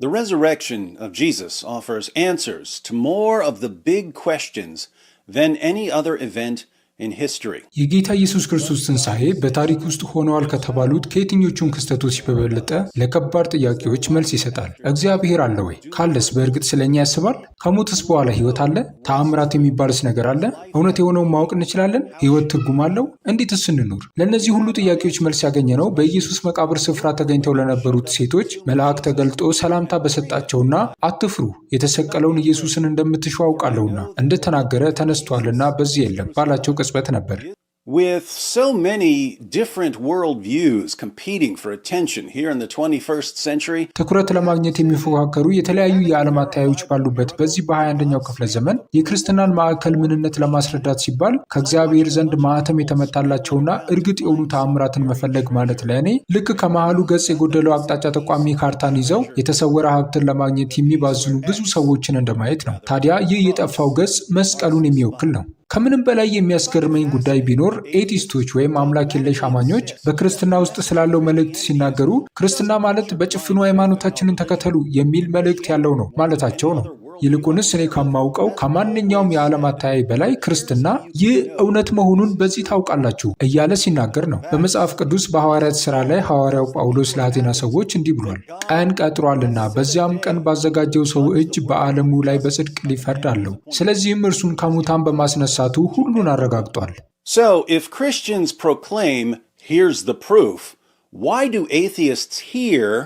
The resurrection of Jesus offers answers to more of the big questions than any other event in history. የጌታ ኢየሱስ ክርስቶስ ትንሣኤ በታሪክ ውስጥ ሆነዋል ከተባሉት ከየትኞቹም ክስተቶች በበለጠ ለከባድ ጥያቄዎች መልስ ይሰጣል። እግዚአብሔር አለ ወይ? ካለስ በእርግጥ ስለኛ ያስባል? ከሞትስ በኋላ ሕይወት አለ? ተአምራት የሚባልስ ነገር አለ? እውነት የሆነውን ማወቅ እንችላለን? ሕይወት ትርጉም አለው? እንዴትስ እንኑር? ለእነዚህ ሁሉ ጥያቄዎች መልስ ያገኘነው በኢየሱስ መቃብር ስፍራ ተገኝተው ለነበሩት ሴቶች መልአክ ተገልጦ ሰላምታ በሰጣቸውና አትፍሩ፣ የተሰቀለውን ኢየሱስን እንደምትሹ አውቃለሁና እንደተናገረ ተነስቷልና በዚህ የለም ባላቸው ቅጽበት ነበር። With so many different worldviews competing for attention here in the 21st century, ትኩረት ለማግኘት የሚፎካከሩ የተለያዩ የዓለም አተያዮች ባሉበት በዚህ በ21ኛው ክፍለ ዘመን የክርስትናን ማዕከል ምንነት ለማስረዳት ሲባል ከእግዚአብሔር ዘንድ ማህተም የተመታላቸውና እርግጥ የሆኑ ተአምራትን መፈለግ ማለት ለእኔ ልክ ከመሃሉ ገጽ የጎደለው አቅጣጫ ጠቋሚ ካርታን ይዘው የተሰወረ ሀብትን ለማግኘት የሚባዝኑ ብዙ ሰዎችን እንደማየት ነው። ታዲያ ይህ የጠፋው ገጽ መስቀሉን የሚወክል ነው። ከምንም በላይ የሚያስገርመኝ ጉዳይ ቢኖር ኤቲስቶች ወይም አምላክ የለሽ አማኞች በክርስትና ውስጥ ስላለው መልእክት ሲናገሩ ክርስትና ማለት በጭፍኑ ሃይማኖታችንን ተከተሉ የሚል መልእክት ያለው ነው ማለታቸው ነው። ይልቁንስ እኔ ከማውቀው ከማንኛውም የዓለም አተያይ በላይ ክርስትና ይህ እውነት መሆኑን በዚህ ታውቃላችሁ እያለ ሲናገር ነው። በመጽሐፍ ቅዱስ በሐዋርያት ሥራ ላይ ሐዋርያው ጳውሎስ ለአቴና ሰዎች እንዲህ ብሏል፣ ቀን ቀጥሯልና በዚያም ቀን ባዘጋጀው ሰው እጅ በዓለሙ ላይ በጽድቅ ሊፈርድ አለው። ስለዚህም እርሱን ከሙታን በማስነሳቱ ሁሉን አረጋግጧል። So, if Christians proclaim, here's the proof, why do atheists here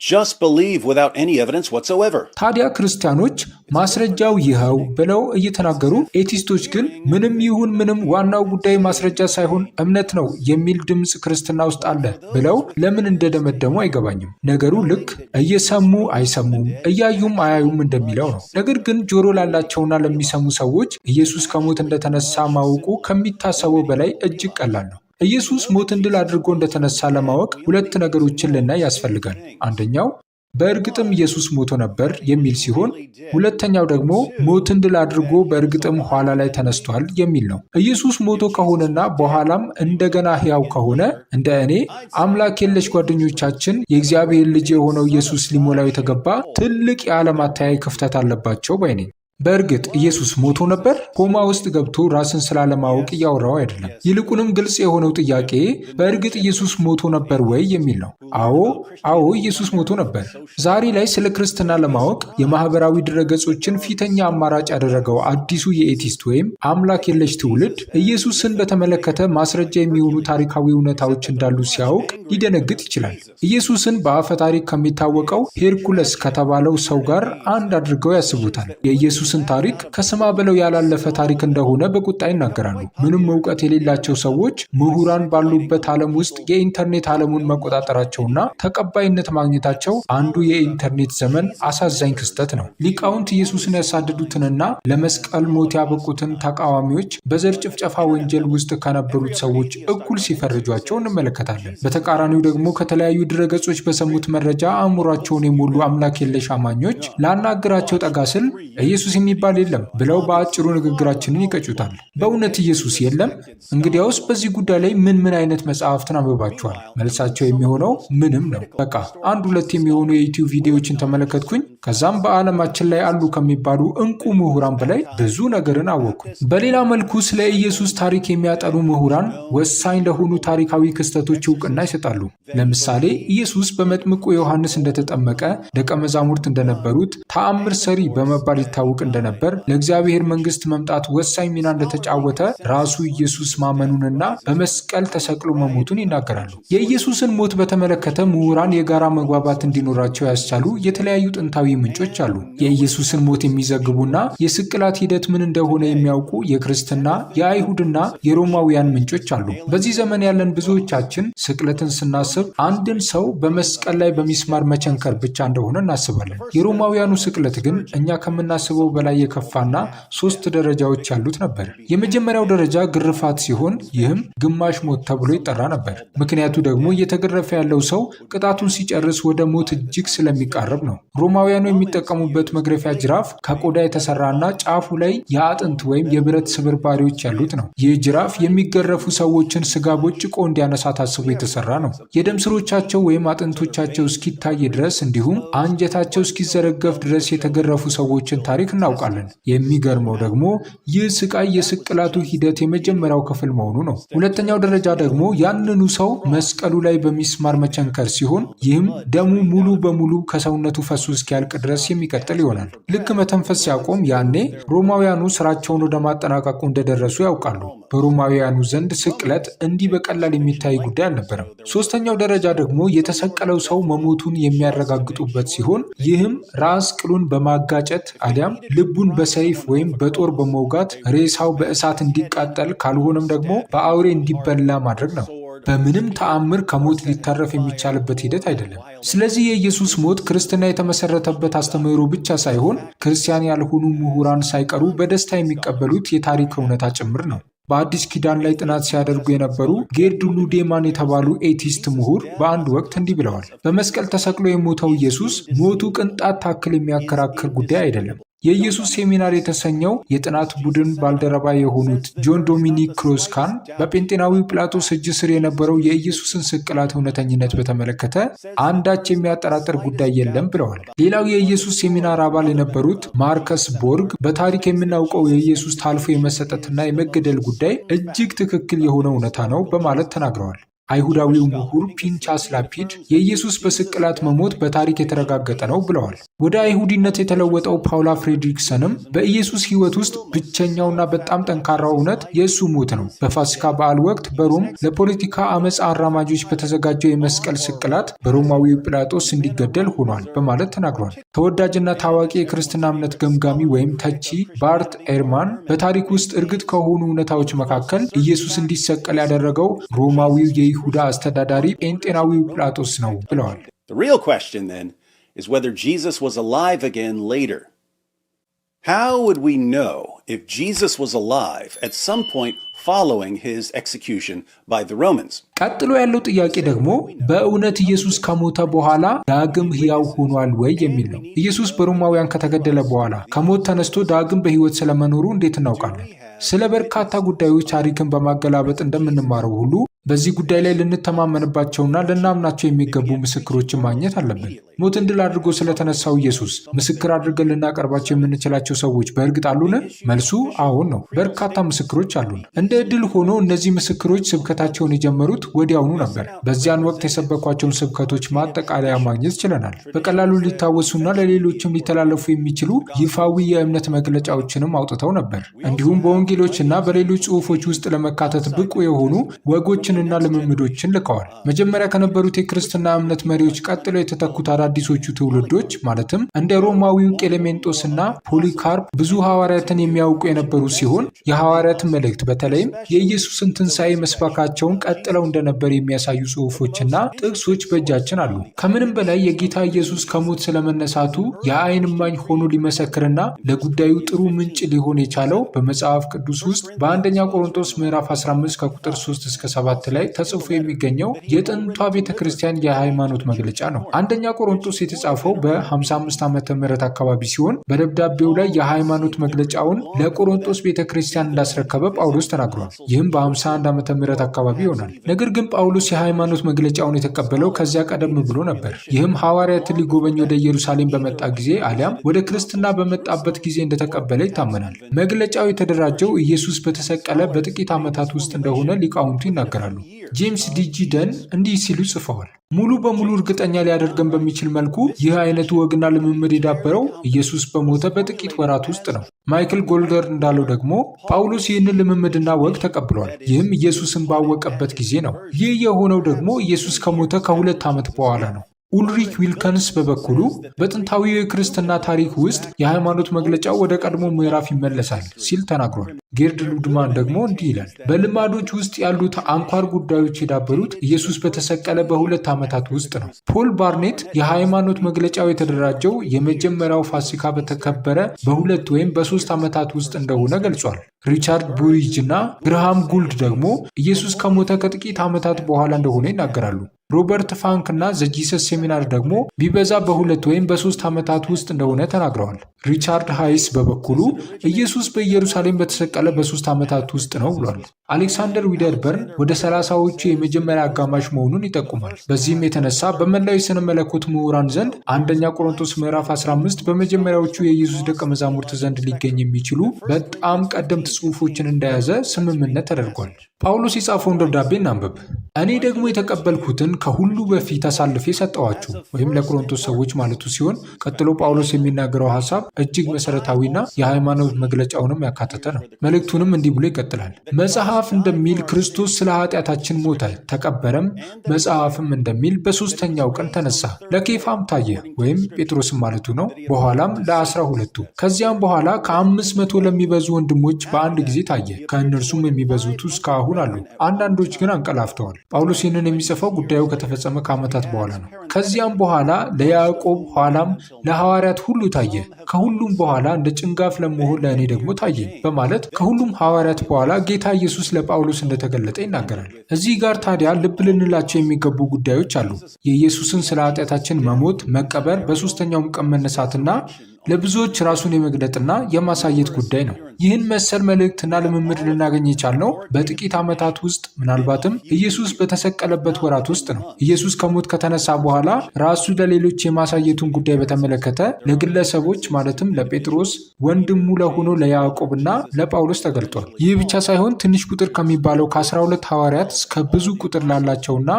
just believe without any evidence whatsoever? ታዲያ ክርስቲያኖች ማስረጃው ይኸው ብለው እየተናገሩ ኤቲስቶች ግን ምንም ይሁን ምንም ዋናው ጉዳይ ማስረጃ ሳይሆን እምነት ነው የሚል ድምፅ ክርስትና ውስጥ አለ ብለው ለምን እንደደመደሙ አይገባኝም። ነገሩ ልክ እየሰሙ አይሰሙም፣ እያዩም አያዩም እንደሚለው ነው። ነገር ግን ጆሮ ላላቸውና ለሚሰሙ ሰዎች ኢየሱስ ከሞት እንደተነሳ ማወቁ ከሚታሰበው በላይ እጅግ ቀላል ነው። ኢየሱስ ሞትን ድል አድርጎ እንደተነሳ ለማወቅ ሁለት ነገሮችን ልናይ ያስፈልጋል። አንደኛው በእርግጥም ኢየሱስ ሞቶ ነበር የሚል ሲሆን፣ ሁለተኛው ደግሞ ሞትን ድል አድርጎ በእርግጥም ኋላ ላይ ተነስቷል የሚል ነው። ኢየሱስ ሞቶ ከሆነና በኋላም እንደገና ሕያው ከሆነ እንደ እኔ አምላክ የለሽ ጓደኞቻችን የእግዚአብሔር ልጅ የሆነው ኢየሱስ ሊሞላው የተገባ ትልቅ የዓለም አተያይ ክፍተት አለባቸው ባይ ነኝ። በእርግጥ ኢየሱስ ሞቶ ነበር? ኮማ ውስጥ ገብቶ ራስን ስላለማወቅ እያወራው አይደለም። ይልቁንም ግልጽ የሆነው ጥያቄ በእርግጥ ኢየሱስ ሞቶ ነበር ወይ የሚል ነው። አዎ ኢየሱስ ሞቶ ነበር። ዛሬ ላይ ስለ ክርስትና ለማወቅ የማህበራዊ ድረገጾችን ፊተኛ አማራጭ ያደረገው አዲሱ የኤቲስት ወይም አምላክ የለሽ ትውልድ ኢየሱስን በተመለከተ ማስረጃ የሚሆኑ ታሪካዊ እውነታዎች እንዳሉ ሲያውቅ ሊደነግጥ ይችላል። ኢየሱስን በአፈ ታሪክ ከሚታወቀው ሄርኩለስ ከተባለው ሰው ጋር አንድ አድርገው ያስቡታል። የኢየሱስን ታሪክ ከስማ በለው ያላለፈ ታሪክ እንደሆነ በቁጣ ይናገራሉ። ምንም እውቀት የሌላቸው ሰዎች ምሁራን ባሉበት ዓለም ውስጥ የኢንተርኔት ዓለሙን መቆጣጠራቸውና ተቀባይነት ማግኘታቸው አንዱ የኢንተርኔት ዘመን አሳዛኝ ክስተት ነው። ሊቃውንት ኢየሱስን ያሳደዱትንና ለመስቀል ሞት ያበቁትን ተቃዋሚዎች በዘር ጭፍጨፋ ወንጀል ውስጥ ከነበሩት ሰዎች እኩል ሲፈርጇቸው እንመለከታለን። በተቃራኒው ደግሞ ከተለያዩ ድረገጾች በሰሙት መረጃ አእምሯቸውን የሞሉ አምላክ የለሽ አማኞች ላናግራቸው ጠጋ ስል ኢየሱስ የሚባል የለም ብለው በአጭሩ ንግግራችንን ይቀጩታል። በእውነት ኢየሱስ የለም? እንግዲያውስ በዚህ ጉዳይ ላይ ምን አይነት መጽሐፍትን አንብባችኋል? መልሳቸው የሚሆነው ምንም ነው። በቃ አንድ ሁለት የሚሆኑ የዩቲዩብ ቪዲዮዎችን ተመለከትኩኝ። ከዛም በዓለማችን ላይ አሉ ከሚባሉ እንቁ ምሁራን በላይ ብዙ ነገርን አወቅኩ። በሌላ መልኩ ስለ ኢየሱስ ታሪክ የሚያጠኑ ምሁራን ወሳኝ ለሆኑ ታሪካዊ ክስተቶች እውቅና ይሰጣሉ። ለምሳሌ ኢየሱስ በመጥምቁ ዮሐንስ እንደተጠመቀ፣ ደቀ መዛሙርት እንደነበሩት፣ ተአምር ሰሪ በመባል ይታወቅ እንደነበር፣ ለእግዚአብሔር መንግስት መምጣት ወሳኝ ሚና እንደተጫወተ ራሱ ኢየሱስ ማመኑንና በመስቀል ተሰቅሎ መሞቱን ይናገራሉ። የኢየሱስን ሞት በተመለከተ ምሁራን የጋራ መግባባት እንዲኖራቸው ያስቻሉ የተለያዩ ጥንታዊ ምንጮች አሉ። የኢየሱስን ሞት የሚዘግቡና የስቅላት ሂደት ምን እንደሆነ የሚያውቁ የክርስትና፣ የአይሁድና የሮማውያን ምንጮች አሉ። በዚህ ዘመን ያለን ብዙዎቻችን ስቅለትን ስናስብ አንድን ሰው በመስቀል ላይ በሚስማር መቸንከር ብቻ እንደሆነ እናስባለን። የሮማውያኑ ስቅለት ግን እኛ ከምናስበው በላይ የከፋና 3 ደረጃዎች ያሉት ነበር። የመጀመሪያው ደረጃ ግርፋት ሲሆን ይህም ግማሽ ሞት ተብሎ ይጠራ ነበር። ምክንያቱ ደግሞ እየተገረፈ ያለው ሰው ቅጣቱን ሲጨርስ ወደ ሞት እጅግ ስለሚቃረብ ነው። ሮማውያኑ የሚጠቀሙበት መግረፊያ ጅራፍ ከቆዳ የተሰራና ጫፉ ላይ የአጥንት ወይም የብረት ስብርባሪዎች ያሉት ነው። ይህ ጅራፍ የሚገረፉ ሰዎችን ስጋ ቦጭቆ እንዲያነሳ ታስቦ የተሰራ ነው። የደም ስሮቻቸው ወይም አጥንቶቻቸው እስኪታይ ድረስ እንዲሁም አንጀታቸው እስኪዘረገፍ ድረስ የተገረፉ ሰዎችን ታሪክ እናውቃለን። የሚገርመው ደግሞ ይህ ስቃይ የስቅላቱ ሂደት የመጀመሪያው ክፍል መሆኑ ነው። ሁለተኛው ደረጃ ደግሞ ያንኑ ሰው መስቀሉ ላይ በሚስማር መቸንከር ሲሆን ይህም ደሙ ሙሉ በሙሉ ከሰውነቱ ፈሶ እስኪያልቅ ድረስ የሚቀጥል ይሆናል። ልክ መተንፈስ ሲያቆም ያኔ ሮማውያኑ ስራቸውን ወደ ማጠናቀቁ እንደደረሱ ያውቃሉ። በሮማውያኑ ዘንድ ስቅለት እንዲህ በቀላል የሚታይ ጉዳይ አልነበረም። ሶስተኛው ደረጃ ደግሞ የተሰቀለው ሰው መሞቱን የሚያረጋግጡበት ሲሆን ይህም ራስ ቅሉን በማጋጨት አሊያም ልቡን በሰይፍ ወይም በጦር በመውጋት ሬሳው በእሳት እንዲቃጠል ካልሆነም ደግሞ በአውሬ እንዲበላ ማድረግ ነው። በምንም ተአምር ከሞት ሊታረፍ የሚቻልበት ሂደት አይደለም። ስለዚህ የኢየሱስ ሞት ክርስትና የተመሰረተበት አስተምህሮ ብቻ ሳይሆን ክርስቲያን ያልሆኑ ምሁራን ሳይቀሩ በደስታ የሚቀበሉት የታሪክ እውነታ ጭምር ነው። በአዲስ ኪዳን ላይ ጥናት ሲያደርጉ የነበሩ ጌርዱሉ ዴማን የተባሉ ኤቲስት ምሁር በአንድ ወቅት እንዲህ ብለዋል። በመስቀል ተሰቅሎ የሞተው ኢየሱስ ሞቱ ቅንጣት ታክል የሚያከራክር ጉዳይ አይደለም። የኢየሱስ ሴሚናር የተሰኘው የጥናት ቡድን ባልደረባ የሆኑት ጆን ዶሚኒክ ክሮስካን በጴንጤናዊው ጲላጦስ እጅ ስር የነበረው የኢየሱስን ስቅላት እውነተኝነት በተመለከተ አንዳች የሚያጠራጥር ጉዳይ የለም ብለዋል። ሌላው የኢየሱስ ሴሚናር አባል የነበሩት ማርከስ ቦርግ በታሪክ የምናውቀው የኢየሱስ ታልፎ የመሰጠትና የመገደል ጉዳይ እጅግ ትክክል የሆነ እውነታ ነው በማለት ተናግረዋል። አይሁዳዊው ምሁር ፒንቻስ ላፒድ የኢየሱስ በስቅላት መሞት በታሪክ የተረጋገጠ ነው ብለዋል። ወደ አይሁዲነት የተለወጠው ፓውላ ፍሬድሪክሰንም በኢየሱስ ሕይወት ውስጥ ብቸኛውና በጣም ጠንካራው እውነት የእሱ ሞት ነው። በፋሲካ በዓል ወቅት በሮም ለፖለቲካ አመፅ አራማጆች በተዘጋጀው የመስቀል ስቅላት በሮማዊው ጲላጦስ እንዲገደል ሆኗል በማለት ተናግሯል። ተወዳጅና ታዋቂ የክርስትና እምነት ገምጋሚ ወይም ተቺ ባርት ኤርማን በታሪክ ውስጥ እርግጥ ከሆኑ እውነታዎች መካከል ኢየሱስ እንዲሰቀል ያደረገው ሮማዊው የይሁዳ አስተዳዳሪ ጴንጤናዊው ጲላጦስ ነው ብለዋል። The real question then is whether Jesus was alive again later. How would we know if Jesus was alive at some point following his execution by the Romans? ቀጥሎ ያለው ጥያቄ ደግሞ በእውነት ኢየሱስ ከሞተ በኋላ ዳግም ሕያው ሆኗል ወይ የሚል ነው። ኢየሱስ በሮማውያን ከተገደለ በኋላ ከሞት ተነስቶ ዳግም በሕይወት ስለመኖሩ እንዴት እናውቃለን? ስለ በርካታ ጉዳዮች ታሪክን በማገላበጥ እንደምንማረው ሁሉ በዚህ ጉዳይ ላይ ልንተማመንባቸውና ልናምናቸው የሚገቡ ምስክሮችን ማግኘት አለብን። ሞትን ድል አድርጎ ስለተነሳው ኢየሱስ ምስክር አድርገን ልናቀርባቸው የምንችላቸው ሰዎች በእርግጥ አሉን? መልሱ አዎን ነው። በርካታ ምስክሮች አሉን። እንደ ዕድል ሆኖ እነዚህ ምስክሮች ስብከታቸውን የጀመሩት ወዲያውኑ ነበር። በዚያን ወቅት የሰበኳቸውን ስብከቶች ማጠቃለያ ማግኘት ችለናል። በቀላሉ ሊታወሱና ለሌሎችም ሊተላለፉ የሚችሉ ይፋዊ የእምነት መግለጫዎችንም አውጥተው ነበር። እንዲሁም በወንጌሎችና በሌሎች ጽሑፎች ውስጥ ለመካተት ብቁ የሆኑ ወጎችንና ልምምዶችን ልከዋል። መጀመሪያ ከነበሩት የክርስትና እምነት መሪዎች ቀጥለው የተተኩት አዳዲሶቹ ትውልዶች ማለትም እንደ ሮማዊው ቄሌሜንጦስና ፖሊካርፕ ብዙ ሐዋርያትን የሚያውቁ የነበሩ ሲሆን የሐዋርያትን መልእክት በተለይም የኢየሱስን ትንሣኤ መስበካቸውን ቀጥለው እንደነበር የሚያሳዩ ጽሑፎችና ጥቅሶች በእጃችን አሉ። ከምንም በላይ የጌታ ኢየሱስ ከሞት ስለመነሳቱ የዓይን እማኝ ሆኖ ሊመሰክርና ለጉዳዩ ጥሩ ምንጭ ሊሆን የቻለው በመጽሐፍ ቅዱስ ውስጥ በአንደኛ ቆሮንቶስ ምዕራፍ 15 ከቁጥር 3 እስከ 7 ላይ ተጽፎ የሚገኘው የጥንቷ ቤተ ክርስቲያን የሃይማኖት መግለጫ ነው። አንደኛ ቆሮንቶስ የተጻፈው በ55 ዓመተ ምህረት አካባቢ ሲሆን በደብዳቤው ላይ የሃይማኖት መግለጫውን ለቆሮንቶስ ቤተ ክርስቲያን እንዳስረከበ ጳውሎስ ተናግሯል። ይህም በ51 ዓመተ ምህረት አካባቢ ይሆናል። ነገር ግን ጳውሎስ የሃይማኖት መግለጫውን የተቀበለው ከዚያ ቀደም ብሎ ነበር። ይህም ሐዋርያትን ሊጎበኝ ወደ ኢየሩሳሌም በመጣ ጊዜ አሊያም ወደ ክርስትና በመጣበት ጊዜ እንደተቀበለ ይታመናል። መግለጫው የተደራጀው ኢየሱስ በተሰቀለ በጥቂት ዓመታት ውስጥ እንደሆነ ሊቃውንቱ ይናገራሉ። ጄምስ ዲጂ ደን እንዲህ ሲሉ ጽፈዋል። ሙሉ በሙሉ እርግጠኛ ሊያደርገን በሚችል መልኩ ይህ አይነቱ ወግና ልምምድ የዳበረው ኢየሱስ በሞተ በጥቂት ወራት ውስጥ ነው። ማይክል ጎልደር እንዳለው ደግሞ ጳውሎስ ይህንን ልምምድና ወግ ተቀብሏል። ይህም ኢየሱስን ባወቀበት ጊዜ ነው። ይህ የሆነው ደግሞ ኢየሱስ ከሞተ ከ2 ዓመት በኋላ ነው። ኡልሪክ ዊልከንስ በበኩሉ በጥንታዊው የክርስትና ታሪክ ውስጥ የሃይማኖት መግለጫው ወደ ቀድሞ ምዕራፍ ይመለሳል ሲል ተናግሯል። ጌርድ ሉድማን ደግሞ እንዲህ ይላል። በልማዶች ውስጥ ያሉት አንኳር ጉዳዮች የዳበሩት ኢየሱስ በተሰቀለ በ2 ዓመታት ውስጥ ነው። ፖል ባርኔት የሃይማኖት መግለጫው የተደራጀው የመጀመሪያው ፋሲካ በተከበረ በ2 ወይም በ3 ዓመታት ውስጥ እንደሆነ ገልጿል። ሪቻርድ ቡሪጅ እና ግርሃም ጉልድ ደግሞ ኢየሱስ ከሞተ ከጥቂት ዓመታት በኋላ እንደሆነ ይናገራሉ። ሮበርት ፋንክ እና ዘጂሰስ ሴሚናር ደግሞ ቢበዛ በ2 ወይም በ3 ዓመታት ውስጥ እንደሆነ ተናግረዋል። ሪቻርድ ሃይስ በበኩሉ ኢየሱስ በኢየሩሳሌም በተሰቀለ በ3 ዓመታት ውስጥ ነው ብሏል። አሌክሳንደር ዊደርበርን ወደ 30ዎቹ የመጀመሪያ አጋማሽ መሆኑን ይጠቁማል። በዚህም የተነሳ በመላው የሥነ መለኮት ምሁራን ዘንድ አንደኛ ቆሮንቶስ ምዕራፍ 15 በመጀመሪያዎቹ የኢየሱስ ደቀ መዛሙርት ዘንድ ሊገኝ የሚችሉ በጣም ቀደምት ጽሑፎችን እንደያዘ ስምምነት ተደርጓል። ጳውሎስ የጻፈውን ደብዳቤ እናንብብ። እኔ ደግሞ የተቀበልኩትን ከሁሉ በፊት አሳልፌ ሰጠኋችሁ፣ ወይም ለቆሮንቶስ ሰዎች ማለቱ ሲሆን ቀጥሎ ጳውሎስ የሚናገረው ሐሳብ እጅግ መሰረታዊና የሃይማኖት መግለጫውንም ያካተተ ነው። መልእክቱንም እንዲህ ብሎ ይቀጥላል። መጽሐፍ እንደሚል ክርስቶስ ስለ ኃጢአታችን ሞተ፣ ተቀበረም፣ መጽሐፍም እንደሚል በሦስተኛው ቀን ተነሳ፣ ለኬፋም ታየ፣ ወይም ጴጥሮስም ማለቱ ነው፣ በኋላም ለ12ቱ፣ ከዚያም በኋላ ከ500 ለሚበዙ ወንድሞች በአንድ ጊዜ ታየ። ከእነርሱም የሚበዙት እስካሁን አሉ፣ አንዳንዶች ግን አንቀላፍተዋል። ጳውሎስ ይህንን የሚጽፈው ጉዳዩ ከተፈጸመ ከዓመታት በኋላ ነው። ከዚያም በኋላ ለያዕቆብ ኋላም ለሐዋርያት ሁሉ ታየ፣ ከሁሉም በኋላ እንደ ጭንጋፍ ለመሆን ለእኔ ደግሞ ታየኝ በማለት ከሁሉም ሐዋርያት በኋላ ጌታ ኢየሱስ ለጳውሎስ እንደተገለጠ ይናገራል። እዚህ ጋር ታዲያ ልብ ልንላቸው የሚገቡ ጉዳዮች አሉ። የኢየሱስን ስለ ኃጢአታችን መሞት፣ መቀበር፣ በሦስተኛውም ቀን መነሳትና ለብዙዎች ራሱን የመግለጥና የማሳየት ጉዳይ ነው። ይህን መሰል መልእክትና ልምምድ ልናገኝ የቻልነው በጥቂት ዓመታት ውስጥ ምናልባትም ኢየሱስ በተሰቀለበት ወራት ውስጥ ነው። ኢየሱስ ከሞት ከተነሳ በኋላ ራሱ ለሌሎች የማሳየቱን ጉዳይ በተመለከተ ለግለሰቦች ማለትም ለጴጥሮስ ወንድሙ ለሆኖ ለያዕቆብና ለጳውሎስ ተገልጧል። ይህ ብቻ ሳይሆን ትንሽ ቁጥር ከሚባለው ከ12 ሐዋርያት እስከ ብዙ ቁጥር ላላቸውና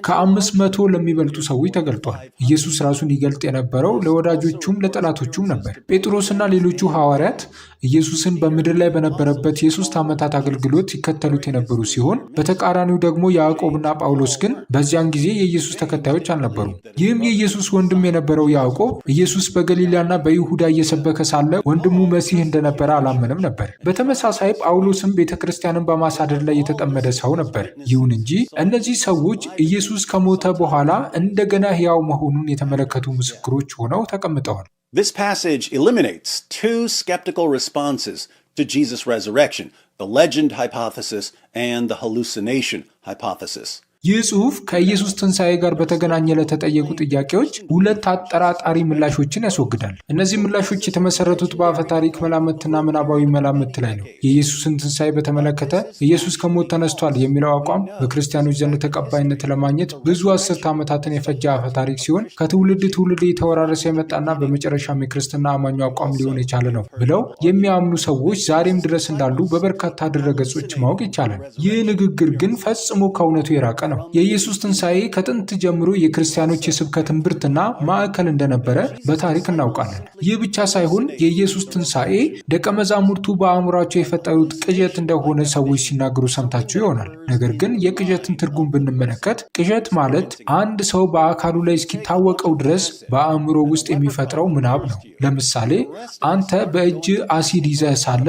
ከ500 ለሚበልጡ ሰዎች ተገልጧል። ኢየሱስ ራሱን ይገልጥ የነበረው ለወዳጆቹም ለጠላቶቹም ነበር። ጴጥሮስና ሌሎቹ ሐዋርያት ኢየሱስን በምድር ላይ በነበረበት የ3 ዓመታት አገልግሎት ይከተሉት የነበሩ ሲሆን በተቃራኒው ደግሞ ያዕቆብና ጳውሎስ ግን በዚያን ጊዜ የኢየሱስ ተከታዮች አልነበሩም። ይህም የኢየሱስ ወንድም የነበረው ያዕቆብ ኢየሱስ በገሊላና በይሁዳ እየሰበከ ሳለ ወንድሙ መሲህ እንደነበረ አላመነም ነበር። በተመሳሳይ ጳውሎስም ቤተ ክርስቲያንን በማሳደድ ላይ የተጠመደ ሰው ነበር። ይሁን እንጂ እነዚህ ሰዎች ኢየሱስ ከሞተ በኋላ እንደገና ሕያው መሆኑን የተመለከቱ ምስክሮች ሆነው ተቀምጠዋል። This passage eliminates 2 skeptical responses to Jesus' resurrection, the legend hypothesis and the hallucination hypothesis. ይህ ጽሑፍ ከኢየሱስ ትንሣኤ ጋር በተገናኘ ለተጠየቁ ጥያቄዎች 2 አጠራጣሪ ምላሾችን ያስወግዳል። እነዚህ ምላሾች የተመሰረቱት በአፈ ታሪክ መላምትና ምናባዊ መላምት ላይ ነው። የኢየሱስን ትንሣኤ በተመለከተ ኢየሱስ ከሞት ተነስቷል የሚለው አቋም በክርስቲያኖች ዘንድ ተቀባይነት ለማግኘት ብዙ 10 ዓመታትን የፈጀ አፈ ታሪክ ሲሆን ከትውልድ ትውልድ የተወራረሰ የመጣና በመጨረሻም የክርስትና አማኙ አቋም ሊሆን የቻለ ነው ብለው የሚያምኑ ሰዎች ዛሬም ድረስ እንዳሉ በበርካታ ድረገጾች ማወቅ ይቻላል። ይህ ንግግር ግን ፈጽሞ ከእውነቱ የራቀ ነው። የኢየሱስ ትንሣኤ ከጥንት ጀምሮ የክርስቲያኖች የስብከት እምብርትና ማዕከል እንደነበረ በታሪክ እናውቃለን። ይህ ብቻ ሳይሆን የኢየሱስ ትንሣኤ ደቀ መዛሙርቱ በአእምሯቸው የፈጠሩት ቅዠት እንደሆነ ሰዎች ሲናገሩ ሰምታችሁ ይሆናል። ነገር ግን የቅዠትን ትርጉም ብንመለከት ቅዠት ማለት አንድ ሰው በአካሉ ላይ እስኪታወቀው ድረስ በአእምሮ ውስጥ የሚፈጥረው ምናብ ነው። ለምሳሌ አንተ በእጅ አሲድ ይዘህ ሳለ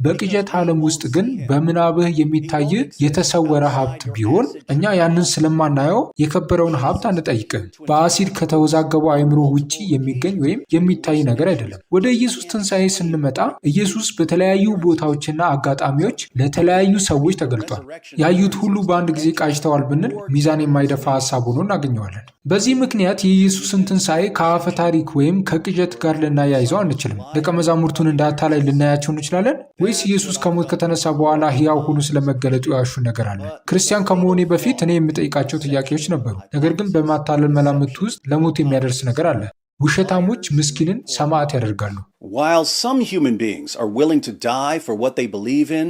በቅዠት ዓለም ውስጥ ግን በምናብህ የሚታይ የተሰወረ ሀብት ቢሆን እኛ ያንን ስለማናየው የከበረውን ሀብት አንጠይቅም። በአሲድ ከተወዛገበው አእምሮ ውጪ የሚገኝ ወይም የሚታይ ነገር አይደለም። ወደ ኢየሱስ ትንሣኤ ስንመጣ ኢየሱስ በተለያዩ ቦታዎችና አጋጣሚዎች ለተለያዩ ሰዎች ተገልጧል። ያዩት ሁሉ በአንድ ጊዜ ቃጅተዋል ብንል ሚዛን የማይደፋ ሀሳብ ሆኖ እናገኘዋለን። በዚህ ምክንያት የኢየሱስን ትንሣኤ ከአፈ ታሪክ ወይም ከቅዠት ጋር ልናያይዘው አንችልም። ደቀ መዛሙርቱን እንደ አታላይ ልናያቸው እንችላለን ወይስ ኢየሱስ ከሞት ከተነሳ በኋላ ሕያው ሆኖ ስለመገለጡ ያሹ ነገር አለ? ክርስቲያን ከመሆኔ በፊት እኔ የምጠይቃቸው ጥያቄዎች ነበሩ። ነገር ግን በማታለል መላምት ውስጥ ለሞት የሚያደርስ ነገር አለ። ውሸታሞች ምስኪንን ሰማዕት ያደርጋሉ። While some human beings are willing to die for what they believe in,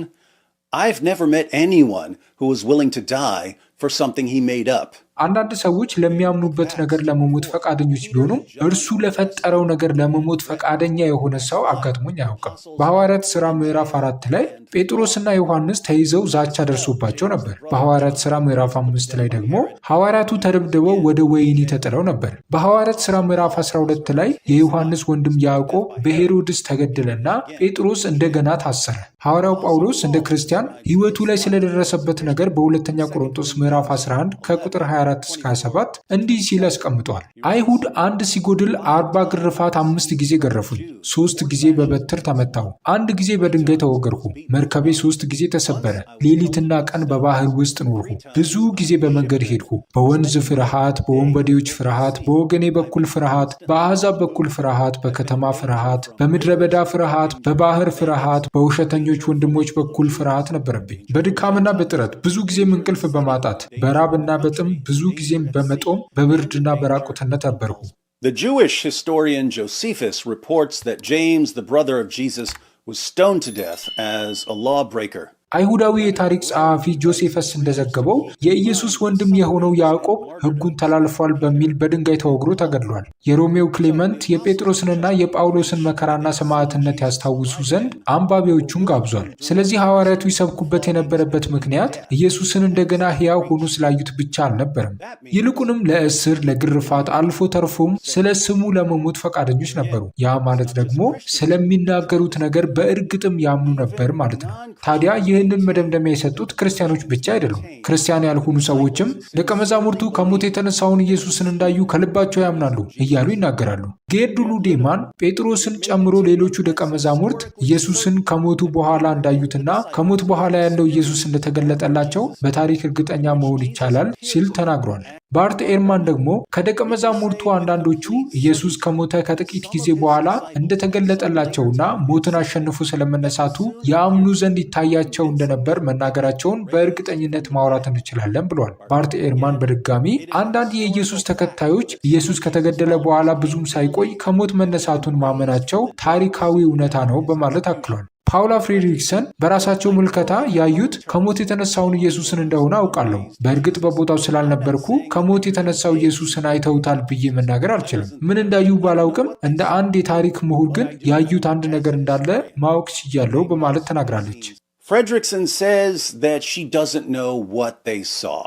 I've never met anyone who was willing to die for something he made up. አንዳንድ ሰዎች ለሚያምኑበት ነገር ለመሞት ፈቃደኞች ቢሆኑም እርሱ ለፈጠረው ነገር ለመሞት ፈቃደኛ የሆነ ሰው አጋጥሞኝ አያውቅም። በሐዋርያት ሥራ ምዕራፍ 4 ላይ ጴጥሮስና ዮሐንስ ተይዘው ዛቻ ደርሶባቸው ነበር። በሐዋርያት ሥራ ምዕራፍ 5 ላይ ደግሞ ሐዋርያቱ ተደብድበው ወደ ወህኒ ተጥለው ነበር። በሐዋርያት ሥራ ምዕራፍ 12 ላይ የዮሐንስ ወንድም ያዕቆብ በሄሮድስ ተገደለና ጴጥሮስ እንደገና ታሰረ። ሐዋርያው ጳውሎስ እንደ ክርስቲያን ሕይወቱ ላይ ስለደረሰበት ነገር በሁለተኛ ቆሮንቶስ ምዕራፍ 11 ከቁጥር 24 እስከ 27 እንዲህ ሲል አስቀምጧል። አይሁድ አንድ ሲጎድል 40 ግርፋት 5 ጊዜ ገረፉኝ፣ 3 ጊዜ በበትር ተመታሁ፣ 1 ጊዜ በድንጋይ ተወገርሁ፣ መርከቤ 3 ጊዜ ተሰበረ፣ ሌሊትና ቀን በባህር ውስጥ ኖርሁ፣ ብዙ ጊዜ በመንገድ ሄድሁ፣ በወንዝ ፍርሃት፣ በወንበዴዎች ፍርሃት፣ በወገኔ በኩል ፍርሃት፣ በአሕዛብ በኩል ፍርሃት፣ በከተማ ፍርሃት፣ በምድረ በዳ ፍርሃት፣ በባህር ፍርሃት፣ በውሸተኞች ወንድሞች በኩል ፍርሃት ነበረብኝ። በድካምና በጥረት ብዙ ጊዜም እንቅልፍ በማጣት በራብና በጥም ብዙ ጊዜም በመጦም በብርድና በራቁትነት ነበርሁ። The Jewish historian Josephus reports that James, the brother of Jesus, was stoned to death as a lawbreaker. አይሁዳዊ የታሪክ ጸሐፊ ጆሴፈስ እንደዘገበው የኢየሱስ ወንድም የሆነው ያዕቆብ ሕጉን ተላልፏል በሚል በድንጋይ ተወግሮ ተገድሏል። የሮሜው ክሌመንት የጴጥሮስንና የጳውሎስን መከራና ሰማዕትነት ያስታውሱ ዘንድ አንባቢዎቹን ጋብዟል። ስለዚህ ሐዋርያቱ ይሰብኩበት የነበረበት ምክንያት ኢየሱስን እንደገና ሕያው ሆኖ ስላዩት ብቻ አልነበረም። ይልቁንም ለእስር፣ ለግርፋት አልፎ ተርፎም ስለ ስሙ ለመሞት ፈቃደኞች ነበሩ። ያ ማለት ደግሞ ስለሚናገሩት ነገር በእርግጥም ያምኑ ነበር ማለት ነው። ታዲያ ይህንን መደምደሚያ የሰጡት ክርስቲያኖች ብቻ አይደሉም። ክርስቲያን ያልሆኑ ሰዎችም ደቀ መዛሙርቱ ከሞት የተነሳውን ኢየሱስን እንዳዩ ከልባቸው ያምናሉ እያሉ ይናገራሉ። ጌርዱሉ ዴማን ጴጥሮስን ጨምሮ ሌሎቹ ደቀ መዛሙርት ኢየሱስን ከሞቱ በኋላ እንዳዩትና ከሞት በኋላ ያለው ኢየሱስ እንደተገለጠላቸው በታሪክ እርግጠኛ መሆን ይቻላል ሲል ተናግሯል። ባርት ኤርማን ደግሞ ከደቀ መዛሙርቱ አንዳንዶቹ ኢየሱስ ከሞተ ከጥቂት ጊዜ በኋላ እንደተገለጠላቸውና ሞትን አሸንፎ ስለመነሳቱ ያምኑ ዘንድ ይታያቸው እንደነበር መናገራቸውን በእርግጠኝነት ማውራት እንችላለን ብሏል። ባርት ኤርማን በድጋሚ አንዳንድ የኢየሱስ ተከታዮች ኢየሱስ ከተገደለ በኋላ ብዙም ሳይቆይ ከሞት መነሳቱን ማመናቸው ታሪካዊ እውነታ ነው በማለት አክሏል። ፓውላ ፍሬድሪክሰን በራሳቸው ምልከታ ያዩት ከሞት የተነሳውን ኢየሱስን እንደሆነ አውቃለሁ። በእርግጥ በቦታው ስላልነበርኩ ከሞት የተነሳው ኢየሱስን አይተውታል ብዬ መናገር አልችልም። ምን እንዳዩ ባላውቅም እንደ አንድ የታሪክ ምሁር ግን ያዩት አንድ ነገር እንዳለ ማወቅ ችያለሁ በማለት ተናግራለች። Fredrickson says that she doesn't know what they saw.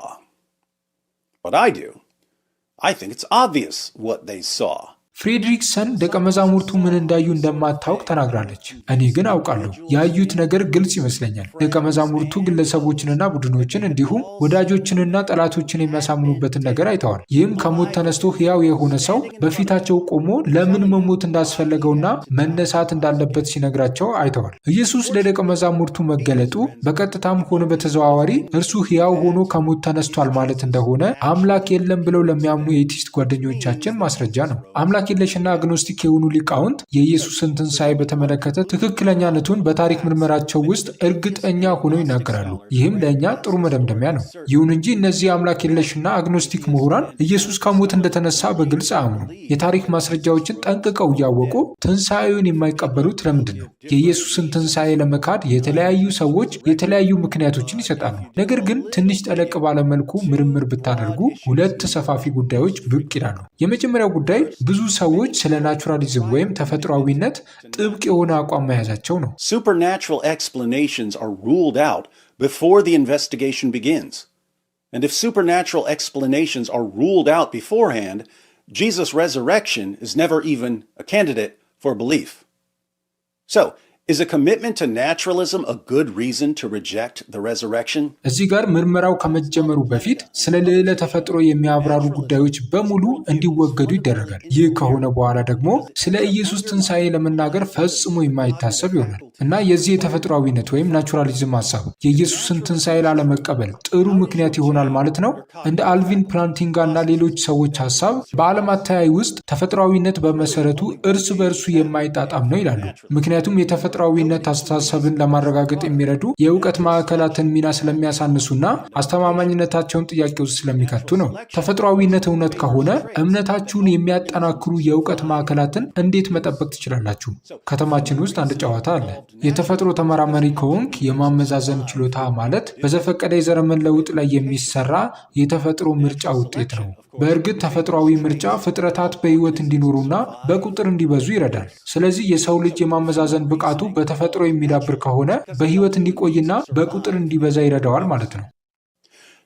But I do. I think it's obvious what they saw. ፍሬድሪክሰን ደቀ መዛሙርቱ ምን እንዳዩ እንደማታውቅ ተናግራለች። እኔ ግን አውቃለሁ። ያዩት ነገር ግልጽ ይመስለኛል። ደቀ መዛሙርቱ ግለሰቦችንና ቡድኖችን እንዲሁም ወዳጆችንና ጠላቶችን የሚያሳምኑበትን ነገር አይተዋል። ይህም ከሞት ተነስቶ ሕያው የሆነ ሰው በፊታቸው ቆሞ ለምን መሞት እንዳስፈለገውና መነሳት እንዳለበት ሲነግራቸው አይተዋል። ኢየሱስ ለደቀ መዛሙርቱ መገለጡ በቀጥታም ሆነ በተዘዋዋሪ እርሱ ሕያው ሆኖ ከሞት ተነስቷል ማለት እንደሆነ አምላክ የለም ብለው ለሚያምኑ የኤቲስት ጓደኞቻችን ማስረጃ ነው። አምላክ የለሽና አግኖስቲክ የሆኑ ሊቃውንት የኢየሱስን ትንሣኤ በተመለከተ ትክክለኛነቱን በታሪክ ምርመራቸው ውስጥ እርግጠኛ ሆነው ይናገራሉ። ይህም ለእኛ ጥሩ መደምደሚያ ነው። ይሁን እንጂ እነዚህ አምላክ የለሽና አግኖስቲክ ምሁራን ኢየሱስ ከሞት እንደተነሳ በግልጽ አያምኑ። የታሪክ ማስረጃዎችን ጠንቅቀው እያወቁ ትንሣኤውን የማይቀበሉት ለምንድን ነው? የኢየሱስን ትንሣኤ ለመካድ የተለያዩ ሰዎች የተለያዩ ምክንያቶችን ይሰጣሉ። ነገር ግን ትንሽ ጠለቅ ባለመልኩ ምርምር ብታደርጉ ሁለት ሰፋፊ ጉዳዮች ብቅ ይላሉ። የመጀመሪያው ጉዳይ ብዙ ሰዎች ስለ ናቹራሊዝም ወይም ተፈጥሯዊነት ጥብቅ የሆነ አቋም መያዛቸው ነው። Supernatural explanations are ruled out before the investigation begins. And if supernatural explanations are ruled out beforehand, Jesus' resurrection is never even a candidate for belief. So, is a commitment to naturalism a good reason to reject the resurrection? እዚህ ጋር ምርመራው ከመጀመሩ በፊት ስለ ልዕለ ተፈጥሮ የሚያብራሩ ጉዳዮች በሙሉ እንዲወገዱ ይደረጋል። ይህ ከሆነ በኋላ ደግሞ ስለ ኢየሱስ ትንሣኤ ለመናገር ፈጽሞ የማይታሰብ ይሆናል እና የዚህ የተፈጥሯዊነት ወይም ናቹራሊዝም ሀሳብ የኢየሱስን ትንሣኤ ላለመቀበል ጥሩ ምክንያት ይሆናል ማለት ነው። እንደ አልቪን ፕላንቲንጋ እና ሌሎች ሰዎች ሀሳብ በዓለም አተያይ ውስጥ ተፈጥሯዊነት በመሰረቱ እርስ በእርሱ የማይጣጣም ነው ይላሉ። ምክንያቱም ተፈጥሯዊነት አስተሳሰብን ለማረጋገጥ የሚረዱ የእውቀት ማዕከላትን ሚና ስለሚያሳንሱና አስተማማኝነታቸውን ጥያቄ ውስጥ ስለሚከቱ ነው። ተፈጥሯዊነት እውነት ከሆነ እምነታችሁን የሚያጠናክሩ የእውቀት ማዕከላትን እንዴት መጠበቅ ትችላላችሁ? ከተማችን ውስጥ አንድ ጨዋታ አለ። የተፈጥሮ ተመራማሪ ከሆንክ የማመዛዘን ችሎታ ማለት በዘፈቀደ የዘረመን ለውጥ ላይ የሚሰራ የተፈጥሮ ምርጫ ውጤት ነው። በእርግጥ ተፈጥሯዊ ምርጫ ፍጥረታት በህይወት እንዲኖሩና በቁጥር እንዲበዙ ይረዳል። ስለዚህ የሰው ልጅ የማመዛዘን ብቃቱ በተፈጥሮ የሚዳብር ከሆነ በህይወት እንዲቆይና በቁጥር እንዲበዛ ይረዳዋል ማለት ነው።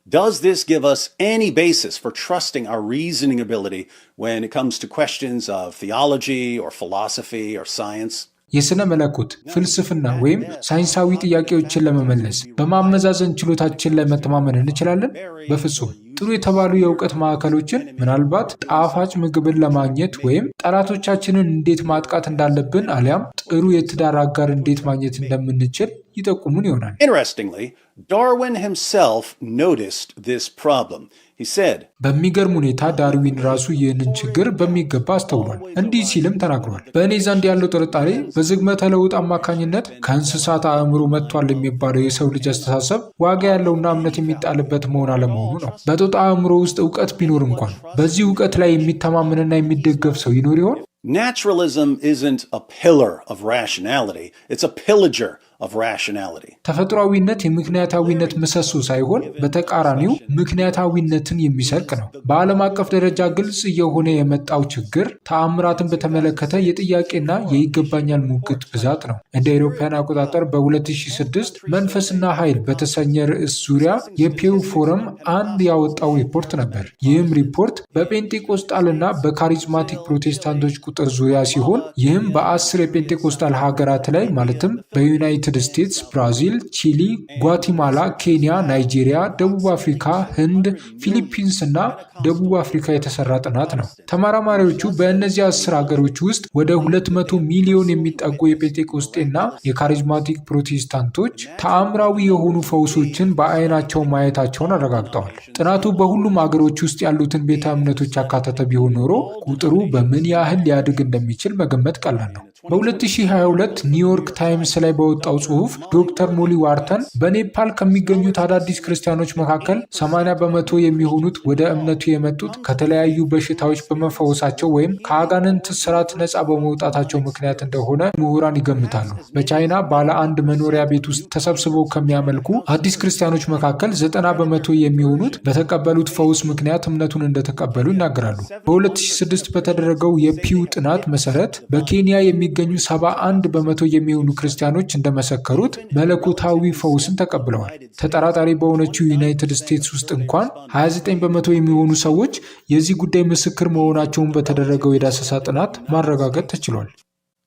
Does this give us any basis for trusting our reasoning ability when it comes to questions of theology or philosophy or science? የሥነ መለኮት ፍልስፍና ወይም ሳይንሳዊ ጥያቄዎችን ለመመለስ በማመዛዘን ችሎታችን ላይ መተማመን እንችላለን? በፍጹም። ጥሩ የተባሉ የእውቀት ማዕከሎችን ምናልባት ጣፋጭ ምግብን ለማግኘት ወይም ጠላቶቻችንን እንዴት ማጥቃት እንዳለብን አሊያም ጥሩ የትዳር አጋር እንዴት ማግኘት እንደምንችል ይጠቁሙን ይሆናል። Interestingly, Darwin himself noticed this problem. He said, በሚገርም ሁኔታ ዳርዊን ራሱ ይህንን ችግር በሚገባ አስተውሏል። እንዲህ ሲልም ተናግሯል። በእኔ ዘንድ ያለው ጥርጣሬ በዝግመተ ለውጥ አማካኝነት ከእንስሳት አእምሮ መጥቷል የሚባለው የሰው ልጅ አስተሳሰብ ዋጋ ያለውና እምነት የሚጣልበት መሆን አለመሆኑ ነው። በጦጣ አእምሮ ውስጥ እውቀት ቢኖር እንኳን በዚህ እውቀት ላይ የሚተማመንና የሚደገፍ ሰው ይኖር ይሆን? Naturalism isn't a pillar of rationality, it's a pillager of rationality. ተፈጥሯዊነት የምክንያታዊነት ምሰሶ ሳይሆን በተቃራኒው ምክንያታዊነትን የሚሰርቅ ነው። በዓለም አቀፍ ደረጃ ግልጽ እየሆነ የመጣው ችግር ተአምራትን በተመለከተ የጥያቄና የይገባኛል ሙግት ብዛት ነው። እንደ አውሮፓውያን አቆጣጠር በ2006 መንፈስና ኃይል በተሰኘ ርዕስ ዙሪያ የፒው ፎረም አንድ ያወጣው ሪፖርት ነበር። ይህም ሪፖርት በጴንጤቆስጣልና በካሪዝማቲክ ፕሮቴስታንቶች ቁጥር ዙሪያ ሲሆን ይህም በ10 የጴንጤቆስጣል ሀገራት ላይ ማለትም በዩናይትድ ስቴትስ፣ ብራዚል፣ ቺሊ፣ ጓቲማላ፣ ኬንያ፣ ናይጄሪያ፣ ደቡብ አፍሪካ፣ ህንድ፣ ፊሊፒንስ እና ደቡብ አፍሪካ የተሰራ ጥናት ነው። ተመራማሪዎቹ በእነዚህ 10 ሀገሮች ውስጥ ወደ 200 ሚሊዮን የሚጠጉ የጴንጤቆስጤና የካሪዝማቲክ ፕሮቴስታንቶች ተአምራዊ የሆኑ ፈውሶችን በአይናቸው ማየታቸውን አረጋግጠዋል። ጥናቱ በሁሉም ሀገሮች ውስጥ ያሉትን ቤተ እምነቶች ያካተተ ቢሆን ኖሮ ቁጥሩ በምን ያህል ሊያድግ እንደሚችል መገመት ቀላል ነው። በ2022 ኒውዮርክ ታይምስ ላይ በወጣው ጽሑፍ ዶክተር ሞሊ ዋርተን በኔፓል ከሚገኙት አዳዲስ ክርስቲያኖች መካከል 80 በመቶ የሚሆኑት ወደ እምነቱ የመጡት ከተለያዩ በሽታዎች በመፈወሳቸው ወይም ከአጋንንት ስራት ነፃ በመውጣታቸው ምክንያት እንደሆነ ምሁራን ይገምታሉ። በቻይና ባለ አንድ መኖሪያ ቤት ውስጥ ተሰብስበው ከሚያመልኩ አዲስ ክርስቲያኖች መካከል 90 በመቶ የሚሆኑት በተቀበሉት ፈውስ ምክንያት እምነቱን እንደተቀበሉ ይናገራሉ። በ2006 በተደረገው የፒው ጥናት መሰረት በኬንያ የሚገኙ 71 በመቶ የሚሆኑ ክርስቲያኖች እንደመሰከሩት መለኮታዊ ፈውስን ተቀብለዋል። ተጠራጣሪ በሆነችው ዩናይትድ ስቴትስ ውስጥ እንኳን 29 በመቶ የሚሆኑ ሰዎች የዚህ ጉዳይ ምስክር መሆናቸውን በተደረገው የዳሰሳ ጥናት ማረጋገጥ ተችሏል።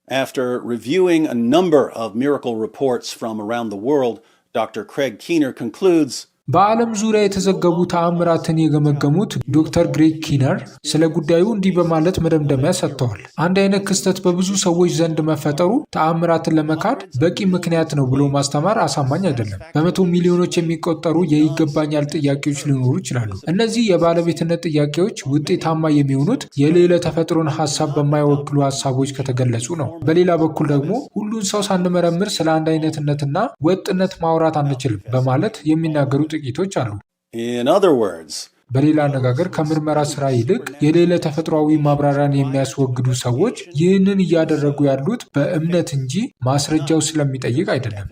After reviewing a number of miracle reports from around the world, Dr. Craig Keener concludes, በዓለም ዙሪያ የተዘገቡ ተአምራትን የገመገሙት ዶክተር ግሬግ ኪነር ስለ ጉዳዩ እንዲህ በማለት መደምደሚያ ሰጥተዋል። አንድ አይነት ክስተት በብዙ ሰዎች ዘንድ መፈጠሩ ተአምራትን ለመካድ በቂ ምክንያት ነው ብሎ ማስተማር አሳማኝ አይደለም። በመቶ ሚሊዮኖች የሚቆጠሩ የይገባኛል ጥያቄዎች ሊኖሩ ይችላሉ። እነዚህ የባለቤትነት ጥያቄዎች ውጤታማ የሚሆኑት የሌለ ተፈጥሮን ሀሳብ በማይወክሉ ሀሳቦች ከተገለጹ ነው። በሌላ በኩል ደግሞ ሁሉን ሰው ሳንመረምር ስለ አንድ አይነትነትና ወጥነት ማውራት አንችልም በማለት የሚናገሩ ጥቂቶች አሉ። in other words, በሌላ አነጋገር ከምርመራ ስራ ይልቅ የሌለ ተፈጥሯዊ ማብራሪያን የሚያስወግዱ ሰዎች ይህንን እያደረጉ ያሉት በእምነት እንጂ ማስረጃው ስለሚጠይቅ አይደለም።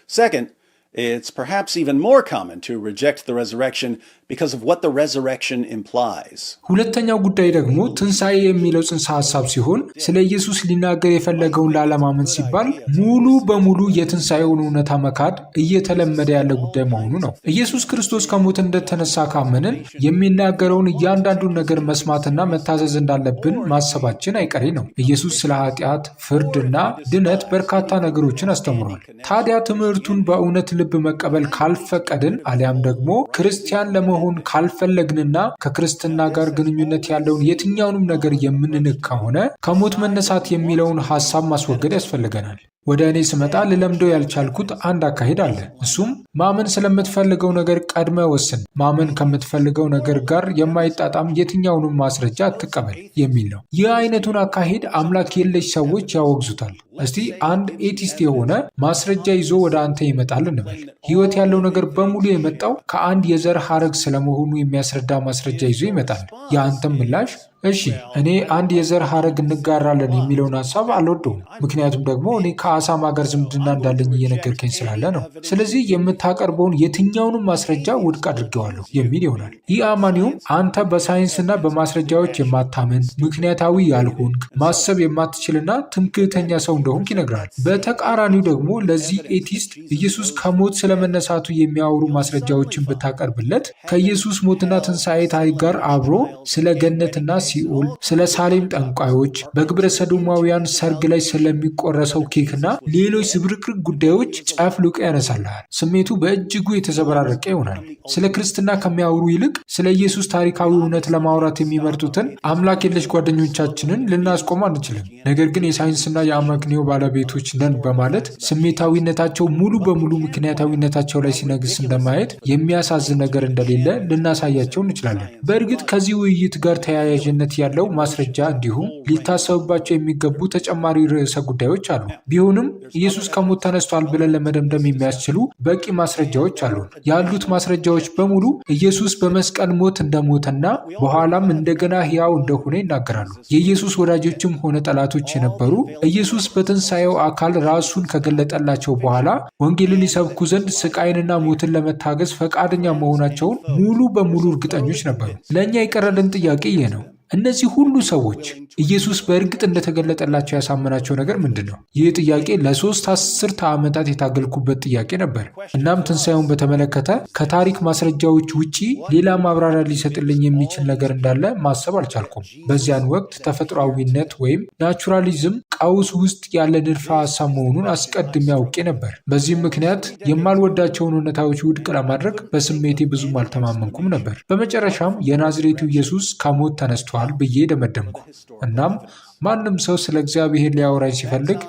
Second, it's perhaps even more common to reject the resurrection because of what the resurrection implies. ሁለተኛው ጉዳይ ደግሞ ትንሣኤ የሚለው ጽንሰ ሐሳብ ሲሆን ስለ ኢየሱስ ሊናገር የፈለገውን ላለማመን ሲባል ሙሉ በሙሉ የትንሣኤውን እውነታ መካድ እየተለመደ ያለ ጉዳይ መሆኑ ነው። ኢየሱስ ክርስቶስ ከሞት እንደተነሳ ካመንን የሚናገረውን እያንዳንዱን ነገር መስማትና መታዘዝ እንዳለብን ማሰባችን አይቀሬ ነው። ኢየሱስ ስለ ኃጢአት፣ ፍርድና ድነት በርካታ ነገሮችን አስተምሯል። ታዲያ ትምህርቱን በእውነት ልብ መቀበል ካልፈቀድን አሊያም ደግሞ ክርስቲያን ለመሆን ካልፈለግንና ከክርስትና ጋር ግንኙነት ያለውን የትኛውንም ነገር የምንንቅ ከሆነ ከሞት መነሳት የሚለውን ሐሳብ ማስወገድ ያስፈልገናል። ወደ እኔ ስመጣ ልለምደው ያልቻልኩት አንድ አካሄድ አለ። እሱም ማመን ስለምትፈልገው ነገር ቀድመ ወስን፣ ማመን ከምትፈልገው ነገር ጋር የማይጣጣም የትኛውንም ማስረጃ አትቀበል የሚል ነው። ይህ አይነቱን አካሄድ አምላክ የለሽ ሰዎች ያወግዙታል። እስቲ አንድ ኤቲስት የሆነ ማስረጃ ይዞ ወደ አንተ ይመጣል እንበል። ሕይወት ያለው ነገር በሙሉ የመጣው ከአንድ የዘር ሐረግ ስለመሆኑ የሚያስረዳ ማስረጃ ይዞ ይመጣል። የአንተም ምላሽ እሺ እኔ አንድ የዘር ሐረግ እንጋራለን የሚለውን ሐሳብ አልወደውም፣ ምክንያቱም ደግሞ እኔ ከአሳማ ጋር ዝምድና እንዳለኝ እየነገርከኝ ስላለ ነው። ስለዚህ የምታቀርበውን የትኛውንም ማስረጃ ውድቅ አድርጌዋለሁ የሚል ይሆናል። ይህ አማኒውም አንተ በሳይንስና በማስረጃዎች የማታምን ምክንያታዊ ያልሆንክ ማሰብ የማትችልና ትምክህተኛ ሰው እንደሆንክ ይነግራል። በተቃራኒው ደግሞ ለዚህ ኤቲስት ኢየሱስ ከሞት ስለመነሳቱ የሚያወሩ ማስረጃዎችን ብታቀርብለት ከኢየሱስ ሞትና ትንሣኤ ታሪክ ጋር አብሮ ስለ ገነትና ሲኦል፣ ስለ ሳሌም ጠንቋዮች፣ በግብረ ሰዶማውያን ሰርግ ላይ ስለሚቆረሰው ኬክና ሌሎች ዝብርቅርቅ ጉዳዮች ጨፍልቆ ያነሳልሃል። ስሜቱ በእጅጉ የተዘበራረቀ ይሆናል። ስለ ክርስትና ከሚያወሩ ይልቅ ስለ ኢየሱስ ታሪካዊ እውነት ለማውራት የሚመርጡትን አምላክ የለሽ ጓደኞቻችንን ልናስቆም አንችልም። ነገር ግን የሳይንስና የአመክንዮ ባለቤቶች ነን በማለት ስሜታዊነታቸው ሙሉ በሙሉ ምክንያታዊነታቸው ላይ ሲነግስ እንደማየት የሚያሳዝን ነገር እንደሌለ ልናሳያቸው እንችላለን። በእርግጥ ከዚህ ውይይት ጋር ተያያዥነት ያለው ማስረጃ እንዲሁም ሊታሰብባቸው የሚገቡ ተጨማሪ ርዕሰ ጉዳዮች አሉ። ቢሆንም ኢየሱስ ከሞት ተነስቷል ብለን ለመደምደም የሚያስችሉ በቂ ማስረጃዎች አሉን። ያሉት ማስረጃዎች በሙሉ ኢየሱስ በመስቀል ሞት እንደሞተና በኋላም እንደገና ሕያው እንደሆነ ይናገራሉ። የኢየሱስ ወዳጆችም ሆነ ጠላቶች የነበሩ ኢየሱስ በትንሣኤው አካል ራሱን ከገለጠላቸው በኋላ ወንጌልን ሊሰብኩ ዘንድ ስቃይንና ሞትን ለመታገዝ ፈቃደኛ መሆናቸውን ሙሉ በሙሉ እርግጠኞች ነበሩ። ለእኛ የቀረልን ጥያቄ ይህ ነው። እነዚህ ሁሉ ሰዎች ኢየሱስ በእርግጥ እንደተገለጠላቸው ያሳመናቸው ነገር ምንድን ነው? ይህ ጥያቄ ለ3 አስርተ ዓመታት የታገልኩበት ጥያቄ ነበር። እናም ትንሣኤውን በተመለከተ ከታሪክ ማስረጃዎች ውጪ ሌላ ማብራሪያ ሊሰጥልኝ የሚችል ነገር እንዳለ ማሰብ አልቻልኩም። በዚያን ወቅት ተፈጥሯዊነት ወይም ናቹራሊዝም ቀውስ ውስጥ ያለ ንድፈ ሐሳብ መሆኑን አስቀድሜ አውቄ ነበር። በዚህም ምክንያት የማልወዳቸውን እውነታዎች ውድቅ ለማድረግ በስሜቴ ብዙም አልተማመንኩም ነበር። በመጨረሻም የናዝሬቱ ኢየሱስ ከሞት ተነስቷል ብዬ ደመደምኩ። እናም ማንም ሰው ስለ እግዚአብሔር ሊያወራኝ ሲፈልግ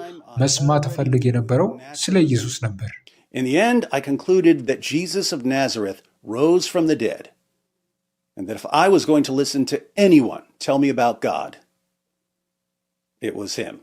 መስማት እፈልግ የነበረው ስለ ኢየሱስ ነበር። In the end, I concluded that Jesus of Nazareth rose from the dead, and that if I was going to listen to anyone tell me about God, it was him.